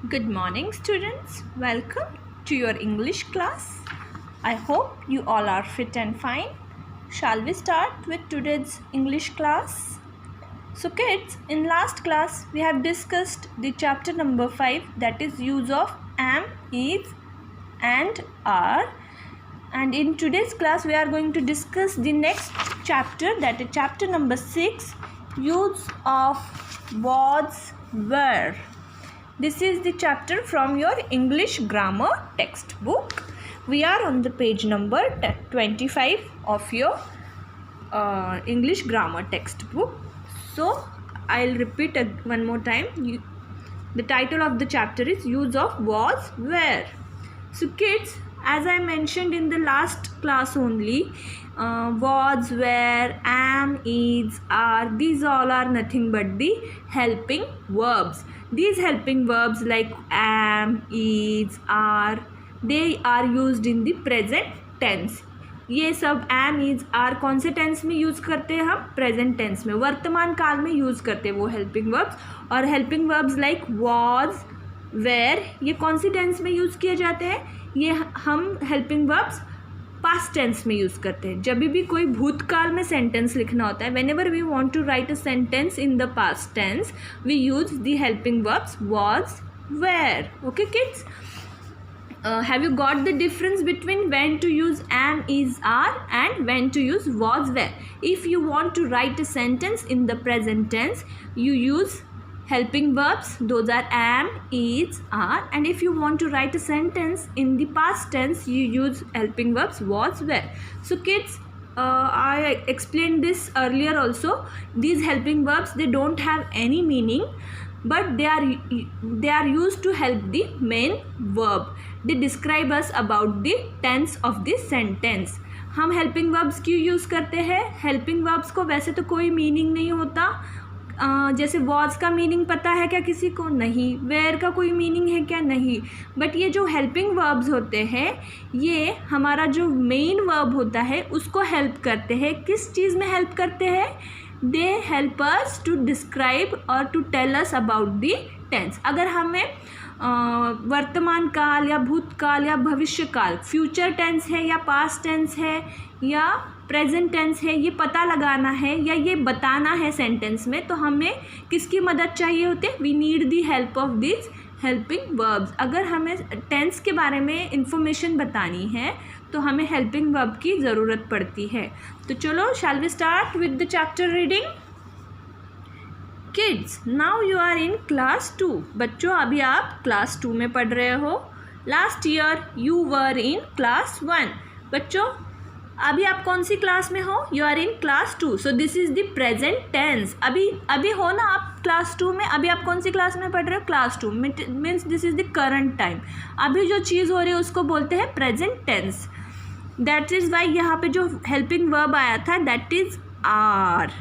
Good morning, students. Welcome to your English class. I hope you all are fit and fine. Shall we start with today's English class? So kids, in last class we have discussed the chapter number 5, that is use of am, is and are. And in today's class we are going to discuss the next chapter, that is chapter number 6, use of was, were. This is the chapter from your English grammar textbook. We are on the page number 25 of your English grammar textbook. So I'll repeat one more time. The title of the chapter is use of was, were. So kids, as I mentioned in the last class only, was, were, am, is, are, these all are nothing but the helping verbs. These helping verbs like am, is, are, they are used in the present tense. ये सब am, is, are कौन से tense में use करते हैं हम? Present tense में, वर्तमान काल में यूज़ करते हैं वो हेल्पिंग वर्ब्स. और helping verbs like was, were, ये कौन सी टेंस में यूज़ किए जाते हैं? ये हम हेल्पिंग वर्ब्स पास्ट टेंस में यूज़ करते हैं. जब भी कोई भूतकाल में सेंटेंस लिखना होता है, whenever we want to write a sentence in the past tense, we use the helping verbs was, were. Okay kids? Have you got the difference between when to use am, is, are and when to use was, were? If you want to write a sentence in the present tense, you use helping verbs, those are am, is, are, and if you want to write a sentence in the past tense, you use helping verbs was, were. So kids, I explained this earlier also. These helping verbs, they don't have any meaning, but they are used to help the main verb. They describe us about the tense of the sentence. हम helping verbs क्यों use करते हैं? helping verbs को वैसे तो कोई meaning नहीं होता. जैसे was का मीनिंग पता है क्या किसी को? नहीं. where का कोई मीनिंग है क्या? नहीं. बट ये जो हेल्पिंग वर्ब्स होते हैं, ये हमारा जो मेन वर्ब होता है उसको हेल्प करते हैं. किस चीज़ में हेल्प करते हैं? They help us to describe और to tell us about the tense. अगर हमें वर्तमान काल या भूतकाल या भविष्य काल, फ्यूचर टेंस है या पास्ट टेंस है या प्रेजेंट टेंस है, ये पता लगाना है या ये बताना है सेंटेंस में, तो हमें किसकी मदद चाहिए होती है? We need the help of this helping verbs. अगर हमें टेंस के बारे में इंफॉर्मेशन बतानी है तो हमें हेल्पिंग वर्ब की ज़रूरत पड़ती है. तो चलो, shall we start with the chapter reading. Kids, now you are in class 2. बच्चों, अभी आप क्लास 2 में पढ़ रहे हो. Last year you were in class 1. बच्चों, अभी आप कौन सी क्लास में हो? You are in class 2. So this is the present tense. अभी हो ना आप क्लास 2 में? अभी आप कौन सी क्लास में पढ़ रहे हो? Class 2. Means this is the current time. अभी जो चीज़ हो रही है उसको बोलते हैं present tense. That is why यहाँ पे जो हेल्पिंग वर्ब आया था दैट इज़ आर.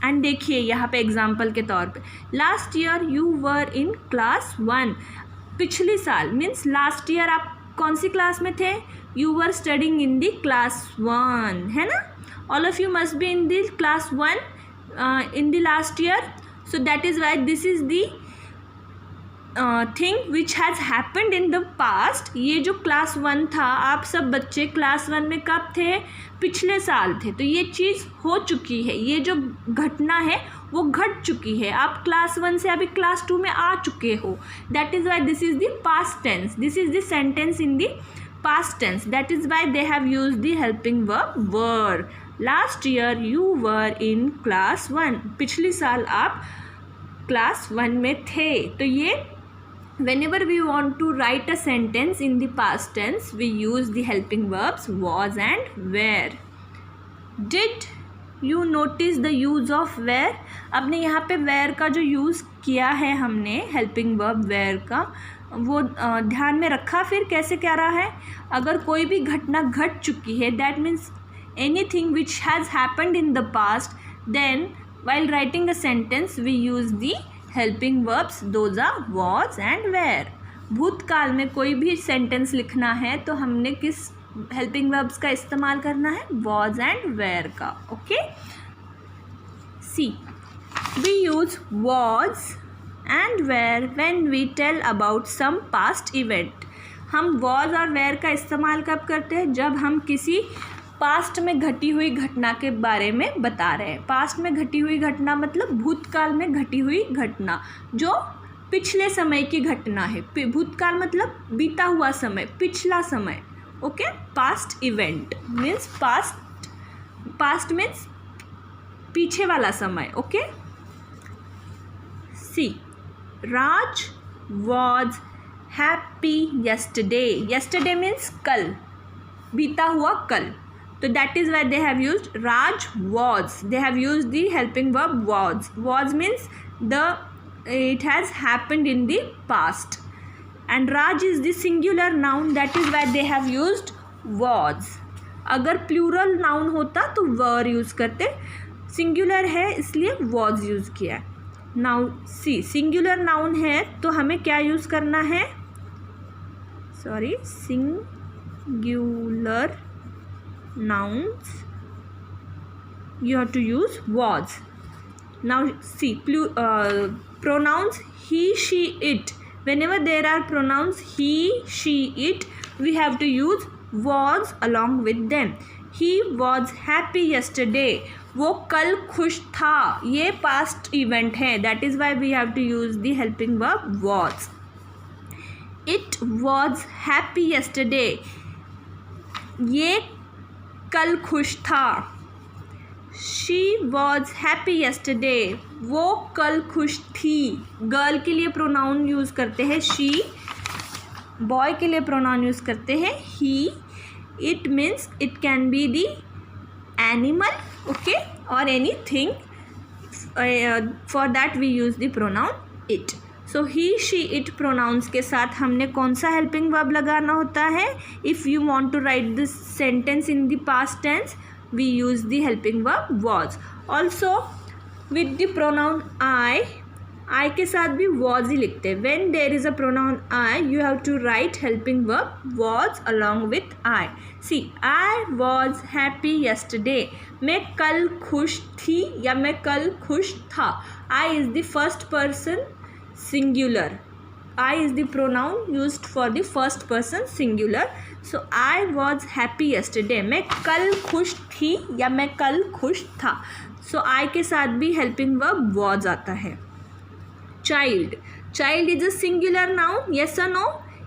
एंड देखिए यहाँ पे एग्जाम्पल के तौर पे, last year you were in class 1. पिछली साल मीन्स लास्ट ईयर आप कौन सी क्लास में थे? You were studying in the class 1, है ना? All of you must be in the class 1 in the last year. So that is why this is the thing which has happened in the past. ये जो class 1 था, आप सब बच्चे class 1 में कब थे? पिछले साल थे. तो ये चीज़ हो चुकी है, ये जो घटना है वो घट चुकी है. आप क्लास 1 से अभी क्लास 2 में आ चुके हो. That is why this is the past tense. This is the sentence in the past tense. That is why they have used the helping verb were. Last year you were in class 1. पिछली साल आप class 1 में थे. तो ये whenever we want to write a sentence in the past tense, we use the helping verbs was and were. Did you notice the use of were? अब ने यहाँ पे were का जो यूज़ किया है हमने helping verb were का, वो ध्यान में रखा. फिर कैसे क्या रहा है? अगर कोई भी घटना घट चुकी है, that means anything which has happened in the past, then while writing a sentence we use the helping verbs, those are was and were. भूतकाल में कोई भी सेंटेंस लिखना है तो हमने किस हेल्पिंग वर्ब्स का इस्तेमाल करना है? was एंड were का. Okay, see, we use was and where when we tell about some past event. हम was और where का इस्तेमाल कब करते हैं? जब हम किसी पास्ट में घटी हुई घटना के बारे में बता रहे हैं. पास्ट में घटी हुई घटना मतलब भूतकाल में घटी हुई घटना, जो पिछले समय की घटना है. भूतकाल मतलब बीता हुआ समय, पिछला समय. Okay, past event means past means पीछे वाला समय. Okay, see Raj was happy yesterday. yesterday means कल, बीता हुआ कल. तो that is why they have used Raj was. They have used the helping verb was. Was means it has happened in the past, and Raj is the singular noun, that is why they have used was. अगर plural noun होता तो were use करते, singular है इसलिए was use किया. Now see, singular noun है तो हमें क्या यूज़ करना है? Sorry, singular nouns you have to use was. Now see, pronouns he, she, it. Whenever there are pronouns he, she, it, we have to use was along with them. He was happy yesterday. वो कल खुश था. ये past event है. That is why we have to use the helping verb was. It was happy yesterday. ये कल खुश था. She was happy yesterday. वो कल खुश थी. गर्ल के लिए प्रोनाउन यूज़ करते हैं she. बॉय के लिए प्रोनाउन यूज़ करते हैं he. It means it can be the animal, okay, or anything. For that we use the pronoun it. So he, she, it pronouns के साथ हमने कौन सा helping verb लगाना होता है? If you want to write this sentence in the past tense, we use the helping verb was. Also with the pronoun I के साथ भी was ही लिखते हैं. When there is a pronoun I, you have to write helping verb was along with I. See, I was happy yesterday. मैं कल खुश थी या मैं कल खुश था. I is the first person singular. I is the pronoun used for the first person singular. So I was happy yesterday. मैं कल खुश थी या मैं कल खुश था. So I के साथ भी helping verb was आता है. Child. Child is a singular noun. Yes or no?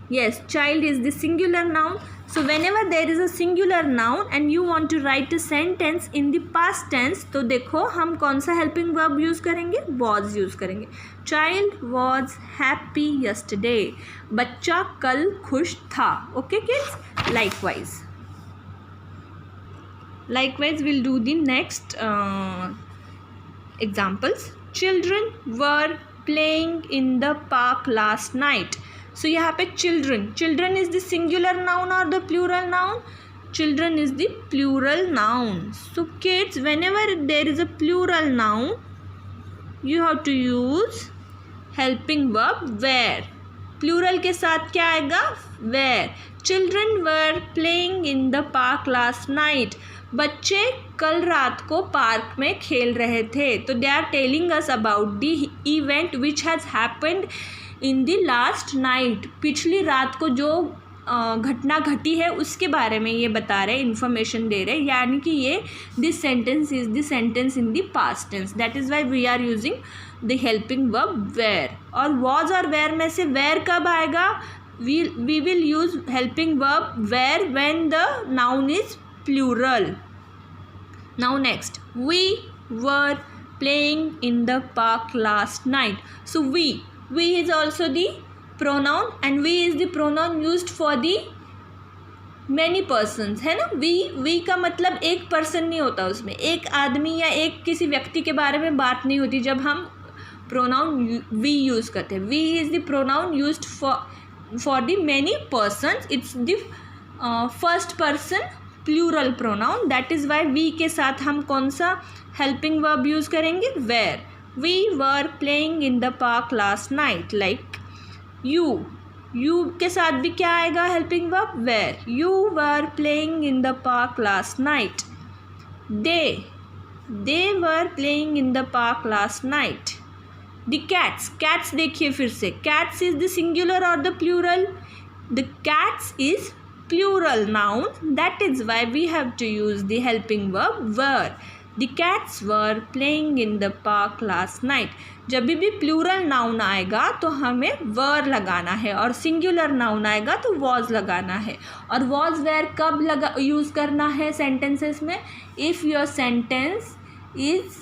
Yes, child is the singular noun. So whenever there is a singular noun and you want to write a sentence in the past tense, तो देखो हम कौन सा helping verb use करेंगे? Was use करेंगे. Child was happy yesterday. बच्चा कल खुश था. Okay kids? Likewise we'll do the next examples. Children were playing in the park last night. So यहाँ पे children is the singular noun or the plural noun? Children is the plural noun. So kids, whenever there is a plural noun, you have to use helping verb were. Plural के साथ क्या आएगा? Were. Children were playing in the park last night. बच्चे कल रात को park में खेल रहे थे. तो they are telling us about the event which has happened in the last night. पिछली रात को जो घटना घटी है उसके बारे में ये बता रहे, इन्फॉर्मेशन दे रहे. यानी कि ये this sentence is the sentence in the past tense. That is why we are using the helping verb were. और वॉज और वेयर में से वेयर कब आएगा? We will use helping verb were when the noun is plural. Now next, we were playing in the park last night. So we is also the pronoun and we is the pronoun used for the many persons, है ना. we का मतलब एक person नहीं होता, उसमें एक आदमी या एक किसी व्यक्ति के बारे में बात नहीं होती जब हम pronoun we use करते हैं. we is the pronoun used for the many persons. It's the first person plural pronoun. That is why we के साथ हम कौन सा हेल्पिंग वर्ब यूज़ करेंगे? Were. We were playing in the park last night. Like you के साथ भी क्या आएगा helping verb? Were. You were playing in the park last night. They were playing in the park last night. The cats, cats देखिए फिर से, cats is the singular और the plural? The cats is plural noun, that is why we have to use the helping verb were. The cats were playing in the park last night. जब भी plural noun आएगा तो हमें वर लगाना है और singular noun आएगा तो वॉज लगाना है. और वॉज वेयर कब यूज़ करना है सेंटेंसेस में? इफ़ योर सेंटेंस इज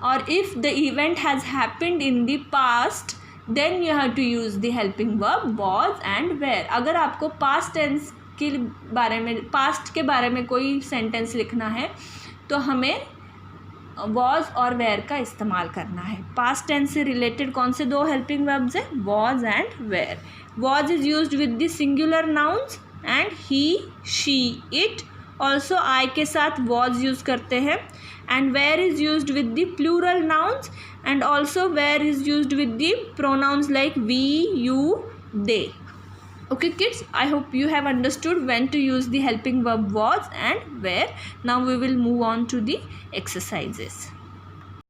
और if the event has happened in the past, then you have to use the helping verb was and were. अगर आपको पास्ट टेंस के बारे में, पास्ट के बारे में कोई सेंटेंस लिखना है तो हमें वॉज और वेयर का इस्तेमाल करना है. पास्ट टेंस से रिलेटेड कौन से दो हेल्पिंग वर्ब्स हैं? Was and were. Was is used with the singular nouns and he, she, it. Also I के साथ वॉज यूज़ करते हैं. And were is used with the plural nouns and also were is used with the pronouns like we, you, they. Okay kids, I hope you have understood when to use the helping verb was and where. Now we will move on to the exercises.